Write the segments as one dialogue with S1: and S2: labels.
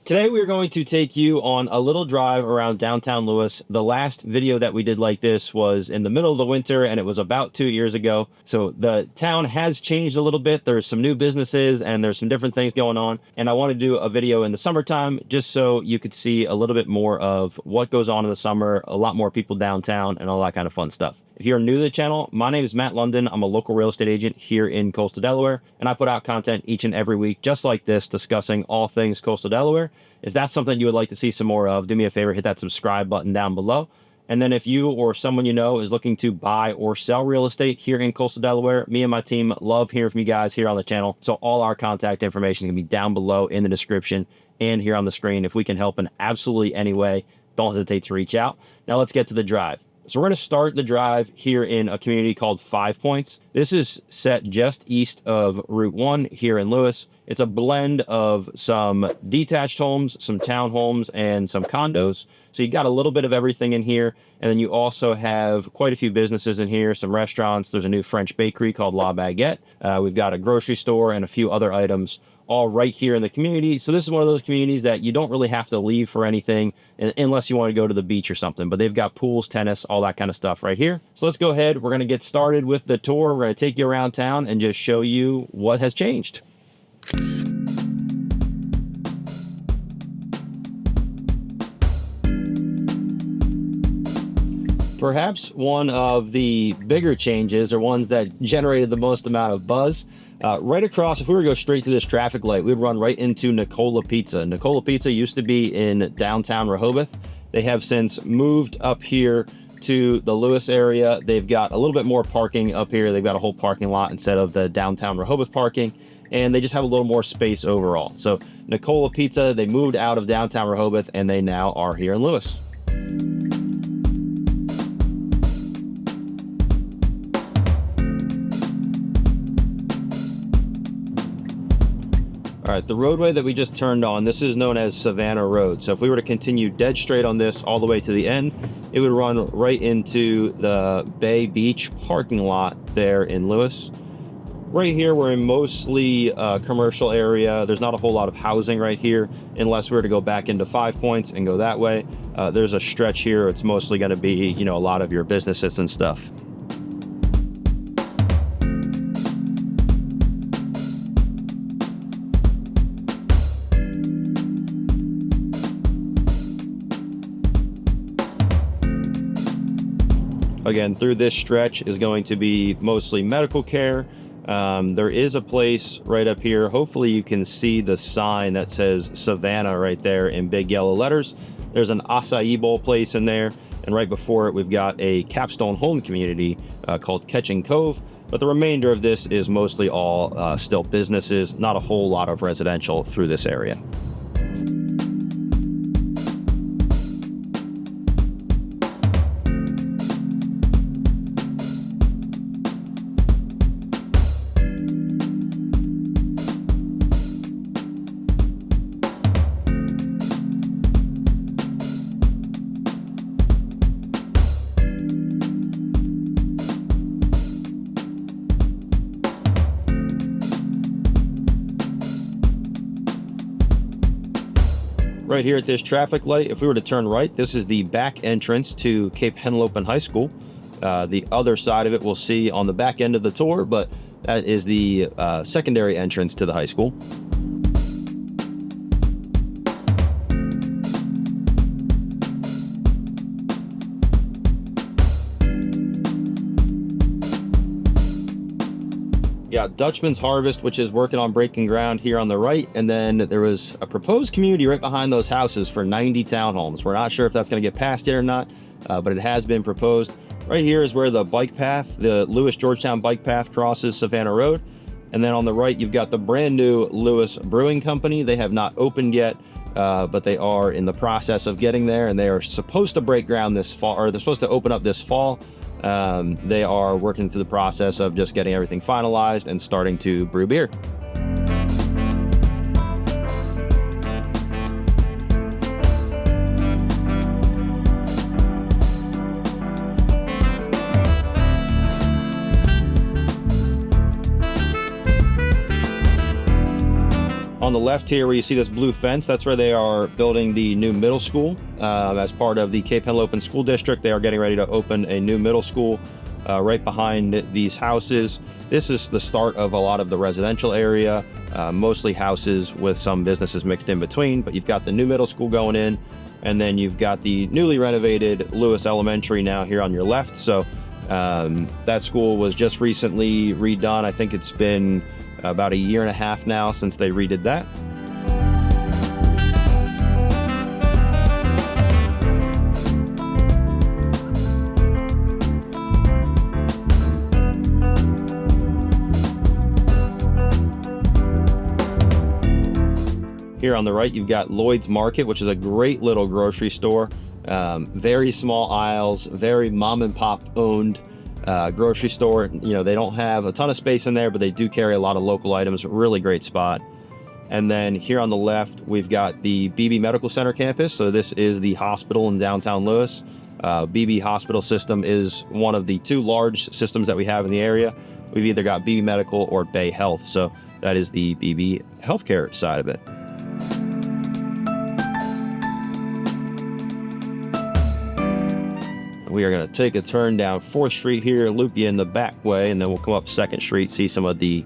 S1: Today we're going to take you on a little drive around downtown Lewes. The last video that we did like this was in the middle of the winter, and it was about 2 years ago. So the town has changed a little bit. There's some new businesses and there's some different things going on. And I want to do a video in the summertime just so you could see a little bit more of what goes on in the summer, a lot more people downtown and all that kind of fun stuff. If you're new to the channel, my name is Matt Lunden. I'm a local real estate agent here in Coastal Delaware, and I put out content each and every week just like this, discussing all things Coastal Delaware. If that's something you would like to see some more of, do me a favor, hit that subscribe button down below. And then if you or someone you know is looking to buy or sell real estate here in Coastal Delaware, me and my team love hearing from you guys here on the channel. So all our contact information is going to be down below in the description and here on the screen. If we can help in absolutely any way, don't hesitate to reach out. Now let's get to the drive. So we're going to start the drive here in a community called 5 Points. This is set just east of Route 1 here in Lewes. It's a blend of some detached homes, some townhomes, and some condos. So you got a little bit of everything in here. And then you also have quite a few businesses in here, some restaurants. There's a new French bakery called La Baguette. We've got a grocery store and a few other items all right here in the community. So this is one of those communities that you don't really have to leave for anything unless you want to go to the beach or something, but they've got pools, tennis, all that kind of stuff right here. So let's go ahead. We're going to get started with the tour. We're going to take you around town and just show you what has changed. Perhaps one of the bigger changes, or ones that generated the most amount of buzz, right across, if we were to go straight through this traffic light, we'd run right into Nicola Pizza. Nicola Pizza used to be in downtown Rehoboth. They have since moved up here to the Lewes area. They've got a little bit more parking up here. They've got a whole parking lot instead of the downtown Rehoboth parking, and they just have a little more space overall. So Nicola Pizza, they moved out of downtown Rehoboth and they now are here in Lewes. All right, the roadway that we just turned on, this is known as Savannah Road. So if we were to continue dead straight on this all the way to the end, it would run right into the Bay Beach parking lot there in Lewes. Right here, we're in mostly commercial area. There's not a whole lot of housing right here, unless we were to go back into 5 Points and go that way. There's a stretch here. It's mostly gonna be, a lot of your businesses and stuff. Again, through this stretch is going to be mostly medical care. There is a place right up here. Hopefully you can see the sign that says Savannah right there in big yellow letters. There's an acai bowl place in there. And right before it, we've got a capstone home community called Ketching Cove. But the remainder of this is mostly all still businesses, not a whole lot of residential through this area. Right here at this traffic light, if we were to turn right, this is the back entrance to Cape Henlopen High School. The other side of it we'll see on the back end of the tour, but that is the secondary entrance to the high school. Got Dutchman's Harvest, which is working on breaking ground here on the right. And then there was a proposed community right behind those houses for 90 townhomes. We're not sure if that's going to get passed yet or not, but it has been proposed. Right here is where the bike path, the Lewes-Georgetown bike path, crosses Savannah Road. And then on the right, you've got the brand new Lewes Brewing Company. They have not opened yet, but they are in the process of getting there, and they are supposed to break ground this fall, or they're supposed to open up this fall. They are working through the process of just getting everything finalized and starting to brew beer. On the left here, where you see this blue fence, that's where they are building the new middle school. As part of the Cape Henlopen School District, they are getting ready to open a new middle school right behind these houses. This is the start of a lot of the residential area, mostly houses with some businesses mixed in between, but you've got the new middle school going in, and then you've got the newly renovated Lewes Elementary now here on your left. So that school was just recently redone. I think it's been about a year and a half now since they redid that. Here on the right, you've got Lloyd's Market, which is a great little grocery store. Very small aisles, very mom and pop owned grocery store. You know, they don't have a ton of space in there, but they do carry a lot of local items. Really great spot. And then here on the left, we've got the BB Medical Center campus. So this is the hospital in downtown Lewes. BB Hospital System is one of the 2 large systems that we have in the area. We've either got BB Medical or Bay Health. So that is the BB healthcare side of it. We are going to take a turn down 4th Street here, loop you in the back way, and then we'll come up 2nd Street, see some of the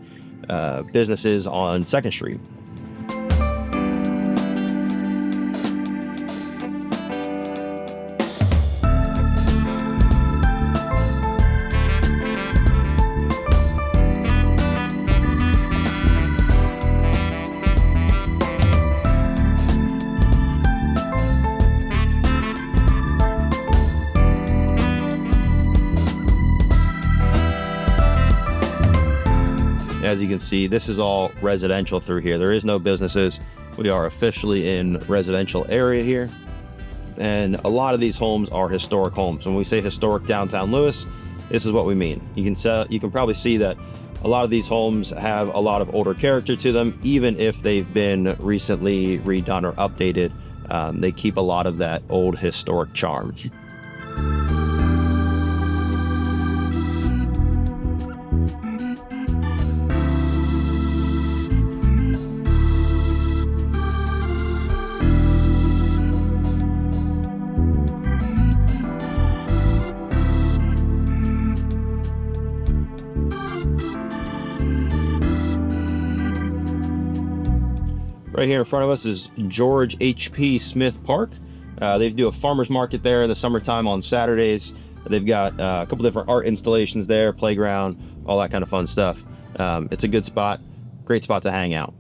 S1: businesses on 2nd Street. As you can see, this is all residential through here. There is no businesses. We are officially in residential area here. And a lot of these homes are historic homes. When we say historic downtown Lewes, this is what we mean. You can probably see that a lot of these homes have a lot of older character to them, even if they've been recently redone or updated. They keep a lot of that old historic charm. Right here in front of us is George H.P. Smith Park. They do a farmer's market there in the summertime on Saturdays. They've got a couple different art installations there, playground, all that kind of fun stuff. It's a good spot, great spot to hang out.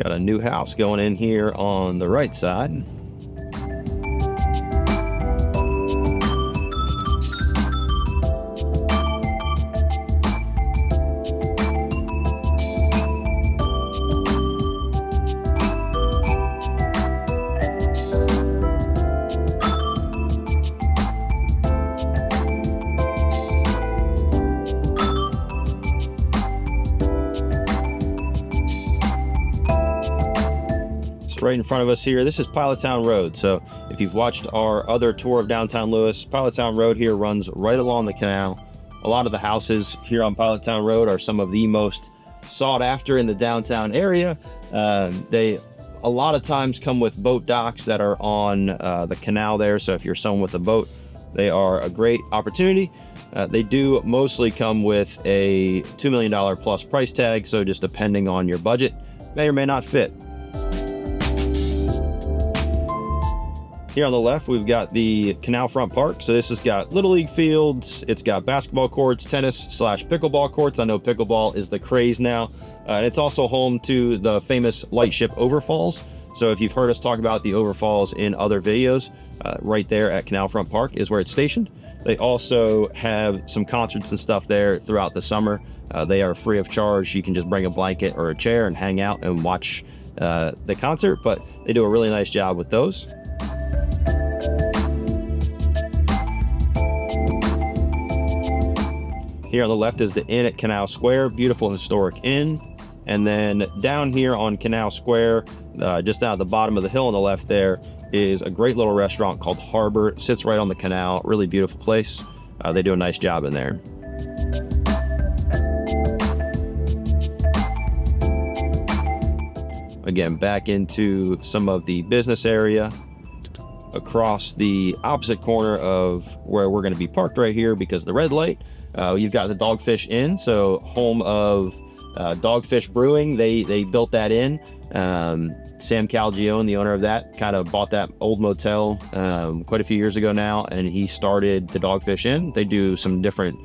S1: Got a new house going in here on the right side. Right in front of us here, this is Pilottown Road. So if you've watched our other tour of downtown Lewes, Pilottown Road here runs right along the canal. A lot of the houses here on Pilottown Road are some of the most sought after in the downtown area. They a lot of times come with boat docks that are on the canal there. So if you're someone with a boat, they are a great opportunity. They do mostly come with a $2 million plus price tag. So just depending on your budget, may or may not fit. Here on the left, we've got the Canal Front Park. So this has got Little League fields. It's got basketball courts, tennis/pickleball courts. I know pickleball is the craze now. And it's also home to the famous lightship overfalls. So if you've heard us talk about the overfalls in other videos, right there at Canal Front Park is where it's stationed. They also have some concerts and stuff there throughout the summer. They are free of charge. You can just bring a blanket or a chair and hang out and watch the concert, but they do a really nice job with those. Here on the left is the Inn at Canal Square, beautiful historic inn. And then down here on Canal Square, just down at the bottom of the hill on the left there, is a great little restaurant called Harbor. It sits right on the canal, really beautiful place. They do a nice job in there. Again, back into some of the business area. Across the opposite corner of where we're going to be parked right here because of the red light, you've got the Dogfish Inn, so home of Dogfish Brewing. They built that inn. Sam Calgione, the owner of that, kind of bought that old motel quite a few years ago now, and he started the Dogfish Inn. They do some different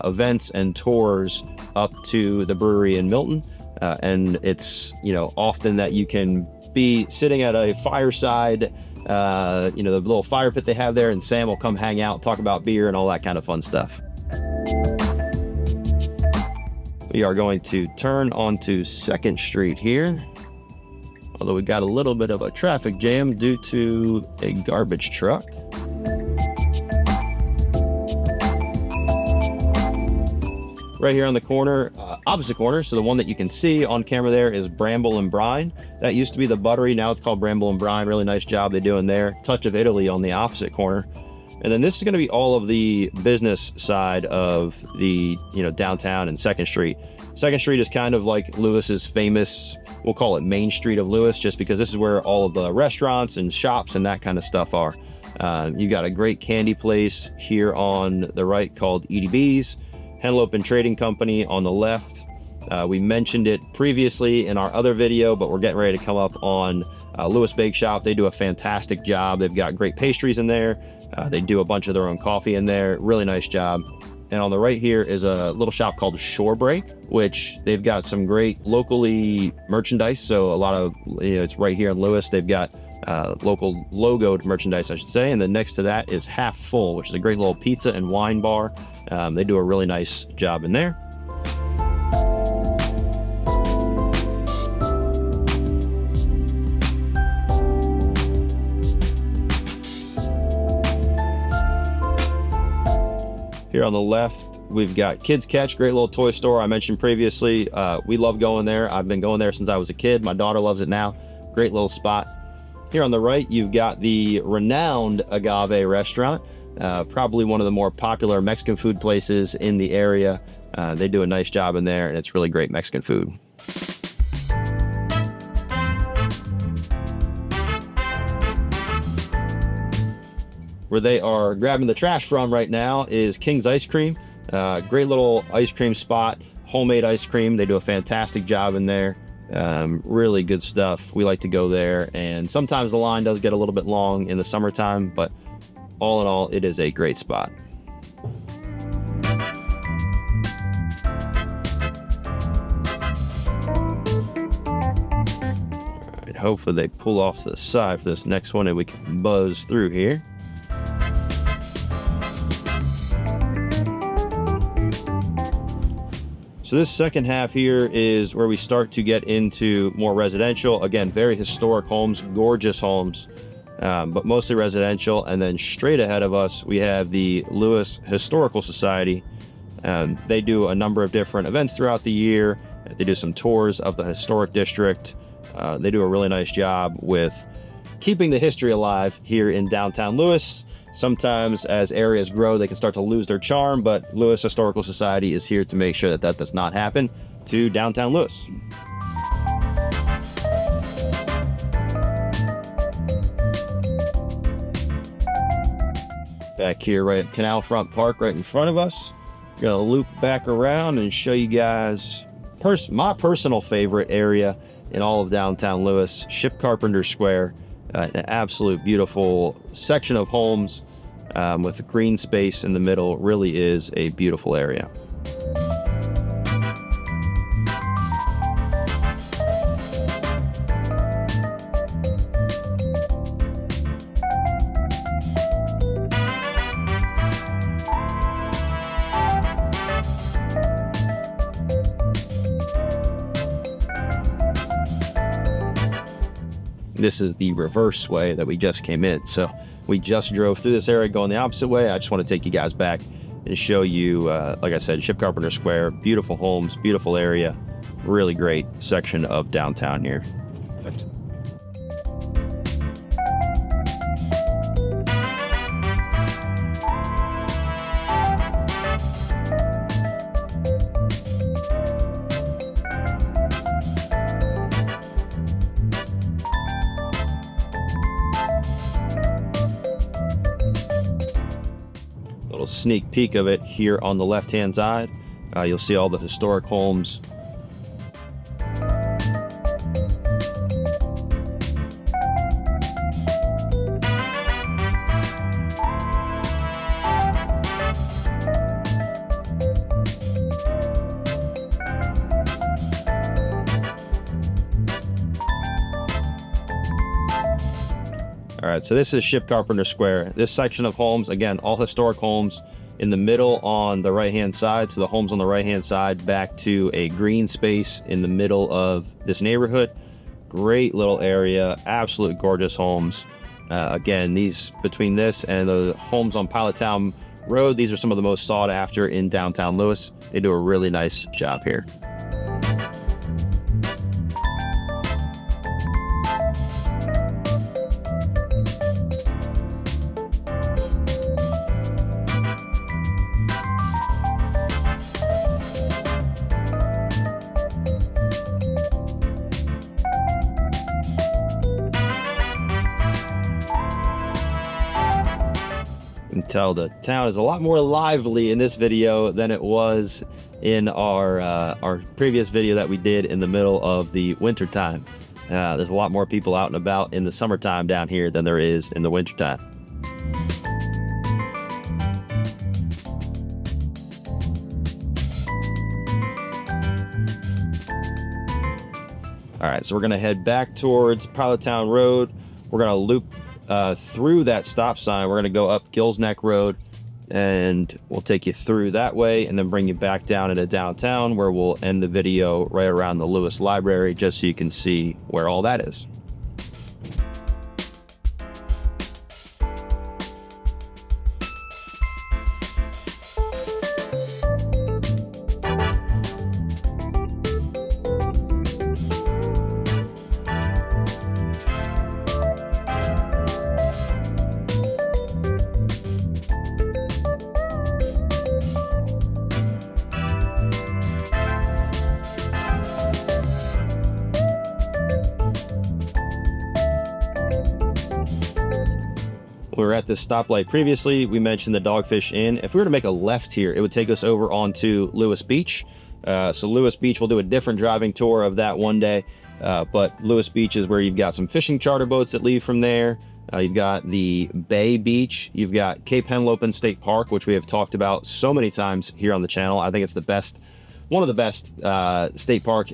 S1: events and tours up to the brewery in Milton, and it's, you know, often that you can be sitting at a fireside, you know, the little fire pit they have there, and Sam will come hang out, talk about beer and all that kind of fun stuff. We are going to turn onto 2nd Street here, although we got a little bit of a traffic jam due to a garbage truck. Right here on the corner, opposite corner, so the one that you can see on camera there is Bramble and Brine. That used to be the Buttery, now it's called Bramble and Brine. Really nice job they do in there. Touch of Italy on the opposite corner. And then this is going to be all of the business side of the, you know, downtown and 2nd Street. 2nd Street is kind of like Lewis's famous, we'll call it Main Street of Lewes, just because this is where all of the restaurants and shops and that kind of stuff are. You got a great candy place here on the right called EDB's, Henlope and Trading Company on the left. We mentioned it previously in our other video, but we're getting ready to come up on Lewes Bake Shop. They do a fantastic job. They've got great pastries in there. They do a bunch of their own coffee in there. Really nice job. And on the right here is a little shop called Shore Break, which they've got some great locally merchandise. So a lot of, you know, it's right here in Lewes. They've got local logoed merchandise, I should say. And then next to that is Half Full, which is a great little pizza and wine bar. They do a really nice job in there. Here on the left, we've got Kids Catch, great little toy store I mentioned previously. We love going there. I've been going there since I was a kid. My daughter loves it now. Great little spot. Here on the right, you've got the renowned Agave restaurant, probably one of the more popular Mexican food places in the area. They do a nice job in there, and it's really great Mexican food. Where they are grabbing the trash from right now is King's Ice Cream. Great little ice cream spot, homemade ice cream. They do a fantastic job in there. Really good stuff. We like to go there, and sometimes the line does get a little bit long in the summertime, but all in all, it is a great spot. All right, hopefully they pull off to the side for this next one and we can buzz through here. So this second half here is where we start to get into more residential. Again, very historic homes, gorgeous homes, but mostly residential. And then straight ahead of us, we have the Lewes Historical Society. They do a number of different events throughout the year. They do some tours of the historic district. They do a really nice job with keeping the history alive here in downtown Lewes. Sometimes as areas grow, they can start to lose their charm, but Lewes Historical Society is here to make sure that that does not happen to downtown Lewes. Back here right at Canal Front Park right in front of us. Gonna loop back around and show you guys my personal favorite area in all of downtown Lewes, Ship Carpenter Square. An absolute beautiful section of homes with green space in the middle. Really is a beautiful area. This is the reverse way that we just came in. So we just drove through this area going the opposite way. I just want to take you guys back and show you, like I said, Ship Carpenter Square, beautiful homes, beautiful area, really great section of downtown here. Little sneak peek of it here on the left hand side. You'll see all the historic homes. All right, so this is Ship Carpenter Square. This section of homes, again, all historic homes. In the middle on the right-hand side, so the homes on the right-hand side back to a green space in the middle of this neighborhood. Great little area, absolute gorgeous homes. Again, these between this and the homes on Pilottown Road, these are some of the most sought after in downtown Lewes. They do a really nice job here. You can tell the town is a lot more lively in this video than it was in our previous video that we did in the middle of the winter time. There's a lot more people out and about in the summertime down here than there is in the winter time. All right, so we're gonna head back towards Pilottown Road. We're gonna loop through that stop sign. We're gonna go up Gills Neck Road, and we'll take you through that way and then bring you back down into downtown, where we'll end the video right around the Lewes Library, just so you can see where all that is. We were at this stoplight previously. We mentioned the Dogfish Inn. If we were to make a left here, it would take us over onto Lewes Beach. So Lewes Beach, we'll do a different driving tour of that one day. But Lewes Beach is where you've got some fishing charter boats that leave from there. You've got the Bay Beach. You've got Cape Henlopen State Park, which we have talked about so many times here on the channel. I think it's the best, one of the best state park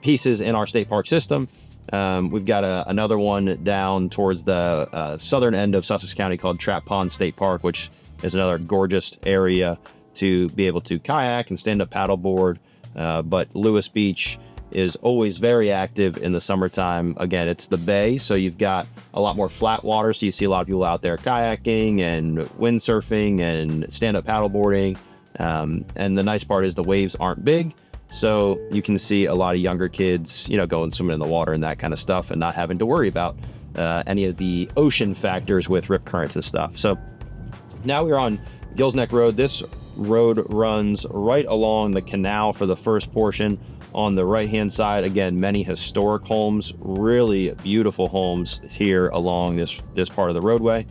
S1: pieces in our state park system. We've got another one down towards the southern end of Sussex County called Trap Pond State Park, which is another gorgeous area to be able to kayak and stand-up paddleboard. But Lewes Beach is always very active in the summertime. Again, it's the bay, so you've got a lot more flat water, so you see a lot of people out there kayaking and windsurfing and stand-up paddleboarding. And the nice part is the waves aren't big, so you can see a lot of younger kids, you know, going swimming in the water and that kind of stuff, and not having to worry about any of the ocean factors with rip currents and stuff. So now we're on Gills Neck Road. This road runs right along the canal for the first portion. On the right hand side, again, many historic homes, really beautiful homes here along this part of the roadway.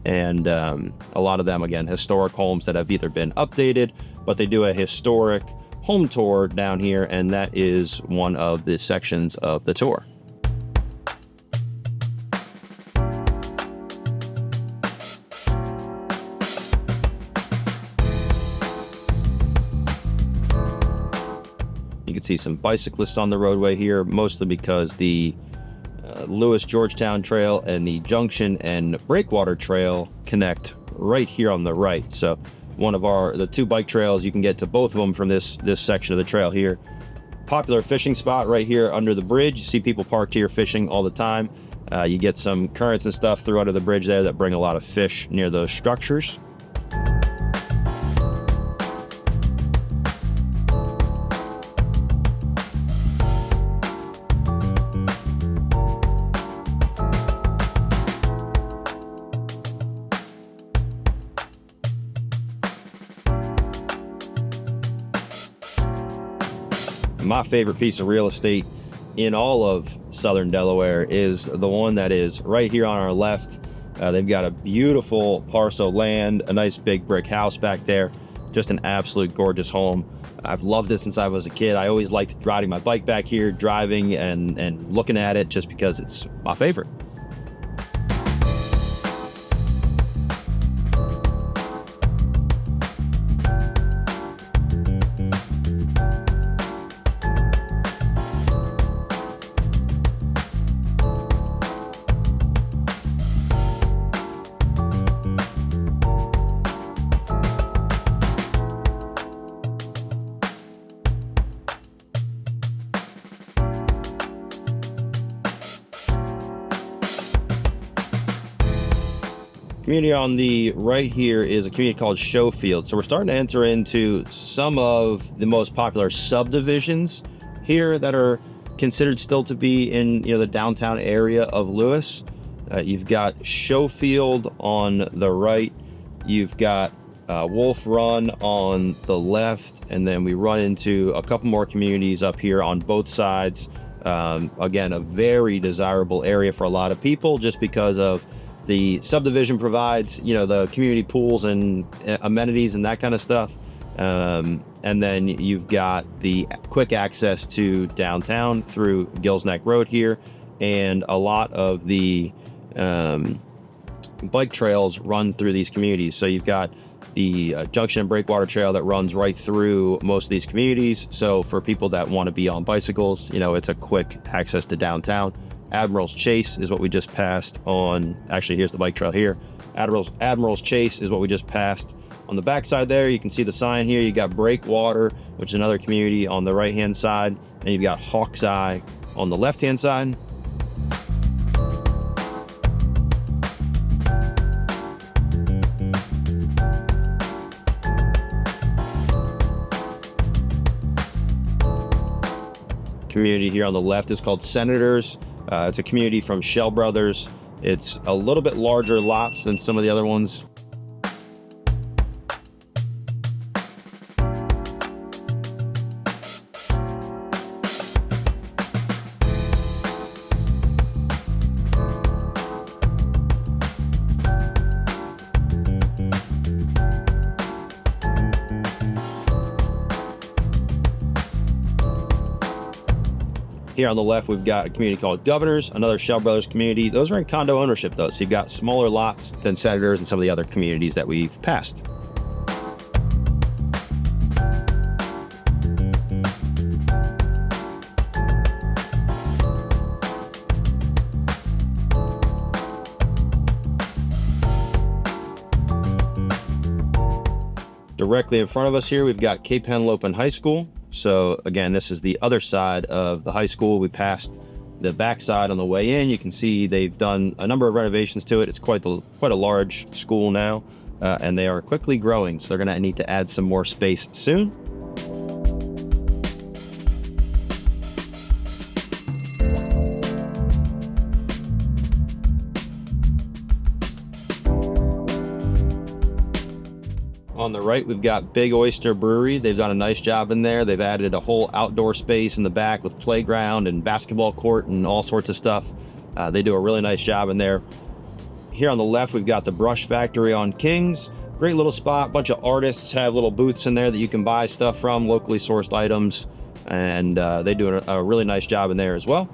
S1: And a lot of them, again, historic homes that have either been updated, but they do a historic home tour down here, and that is one of the sections of the tour. see some bicyclists on the roadway here, mostly because the Lewes Georgetown Trail and the Junction and Breakwater Trail connect right here on the right. So one of the two bike trails, you can get to both of them from this section of the trail here. Popular fishing spot right here under the bridge. You see people parked here fishing all the time. You get some currents and stuff through under the bridge there that bring a lot of fish near those structures. My favorite piece of real estate in all of southern Delaware is the one that is right here on our left. They've got a beautiful parcel of land, a nice big brick house back there, just an absolute gorgeous home. I've loved it since I was a kid. I always liked riding my bike back here, driving and looking at it just because it's my favorite. Community on the right here is a community called Schofield. So we're starting to enter into some of the most popular subdivisions here that are considered still to be in the downtown area of Lewes. You've got Schofield on the right. You've got Wolf Run on the left, and then we run into a couple more communities up here on both sides. Again, a very desirable area for a lot of people just because of the subdivision provides, the community pools and amenities and that kind of stuff. And then you've got the quick access to downtown through Gills Neck Road here. And a lot of the bike trails run through these communities. So you've got the Junction and Breakwater Trail that runs right through most of these communities. So for people that want to be on bicycles, it's a quick access to downtown. Admiral's Chase is what we just passed on. Actually, here's the bike trail here. Admiral's Chase is what we just passed. On the back side there, you can see the sign here. You got Breakwater, which is another community on the right-hand side, and you've got Hawk's Eye on the left-hand side. Community here on the left is called Senators. It's a community from Shell Brothers. It's a little bit larger lots than some of the other ones. Here on the left, we've got a community called Governors, another Shell Brothers community. Those are in condo ownership, though, so you've got smaller lots than Senators and some of the other communities that we've passed. Directly in front of us here, we've got Cape Henlopen High School. So again, this is the other side of the high school. We passed the backside on the way in. You can see they've done a number of renovations to it. It's quite a large school now, and they are quickly growing. So they're going to need to add some more space soon. On the right, we've got Big Oyster Brewery. They've done a nice job in there. They've added a whole outdoor space in the back with playground and basketball court and all sorts of stuff. They do a really nice job in there. Here on the left, we've got the Brush Factory on Kings. Great little spot. Bunch of artists have little booths in there that you can buy stuff from, locally sourced items. And they do a really nice job in there as well.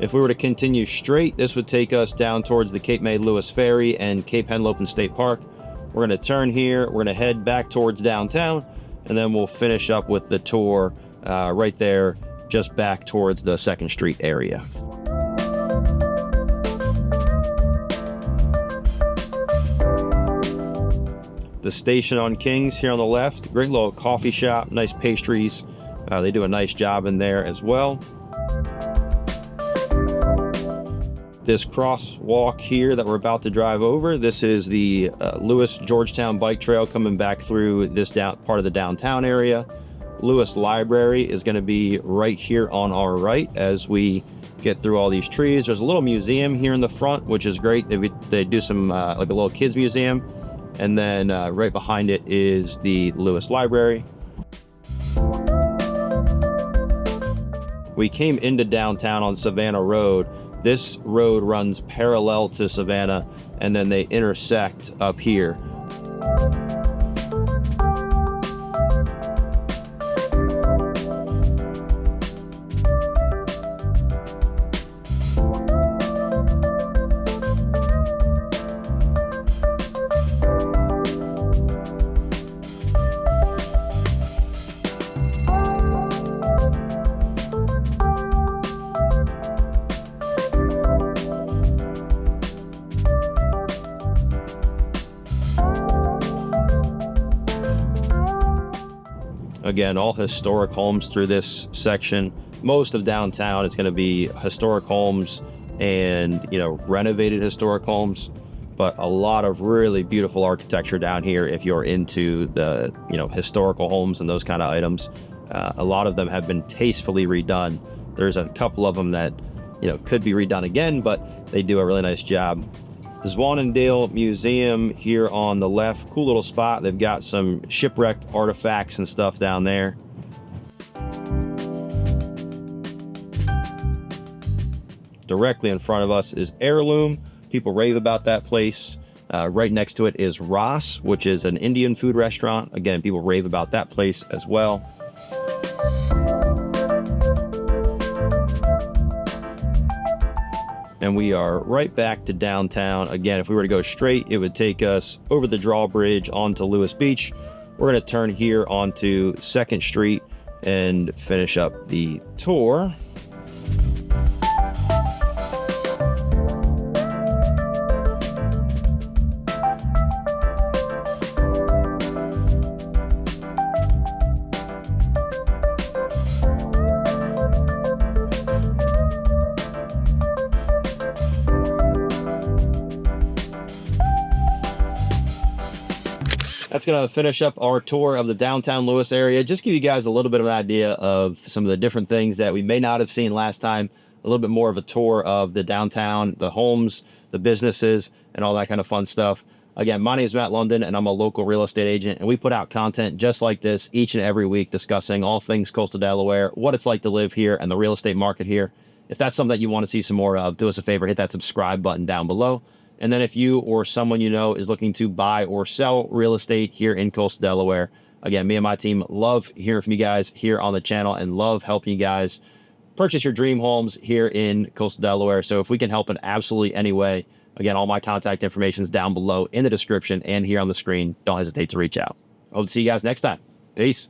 S1: If we were to continue straight, this would take us down towards the Cape May Lewes Ferry and Cape Henlopen State Park. We're going to turn here. We're going to head back towards downtown, and then we'll finish up with the tour right there, just back towards the 2nd Street area. The station on Kings here on the left, great little coffee shop, nice pastries. They do a nice job in there as well. This crosswalk here that we're about to drive over, this is the Lewes Georgetown bike trail coming back through this part of the downtown area. Lewes Library is going to be right here on our right as we get through all these trees. There's a little museum here in the front, which is great. They do some like a little kids museum. And then right behind it is the Lewes Library. We came into downtown on Savannah Road. This road runs parallel to Savannah, and then they intersect up here. Again, all historic homes through this section. Most of downtown is going to be historic homes and, you know, renovated historic homes, but a lot of really beautiful architecture down here if you're into the, you know, historical homes and those kind of items. A lot of them have been tastefully redone. There's a couple of them that, you know, could be redone again, but they do a really nice job. The Zwannendale Museum here on the left, cool little spot. They've got some shipwreck artifacts and stuff down there. Directly in front of us is Heirloom. People rave about that place. Right next to it is Ross, which is an Indian food restaurant. Again, people rave about that place as well. And we are right back to downtown. Again, if we were to go straight, it would take us over the drawbridge onto Lewes Beach. We're going to turn here onto 2nd Street and finish up the tour. That's going to finish up our tour of the downtown Lewes area. Just give you guys a little bit of an idea of some of the different things that we may not have seen last time. A little bit more of a tour of the downtown, the homes, the businesses, and all that kind of fun stuff. Again, my name is Matt Lunden, and I'm a local real estate agent, and we put out content just like this each and every week discussing all things coastal Delaware, what it's like to live here, and the real estate market here. If that's something that you want to see some more of, do us a favor, hit that subscribe button down below. And then if you or someone you know is looking to buy or sell real estate here in coastal Delaware, again, me and my team love hearing from you guys here on the channel and love helping you guys purchase your dream homes here in coastal Delaware. So if we can help in absolutely any way, again, all my contact information is down below in the description and here on the screen. Don't hesitate to reach out. Hope to see you guys next time. Peace.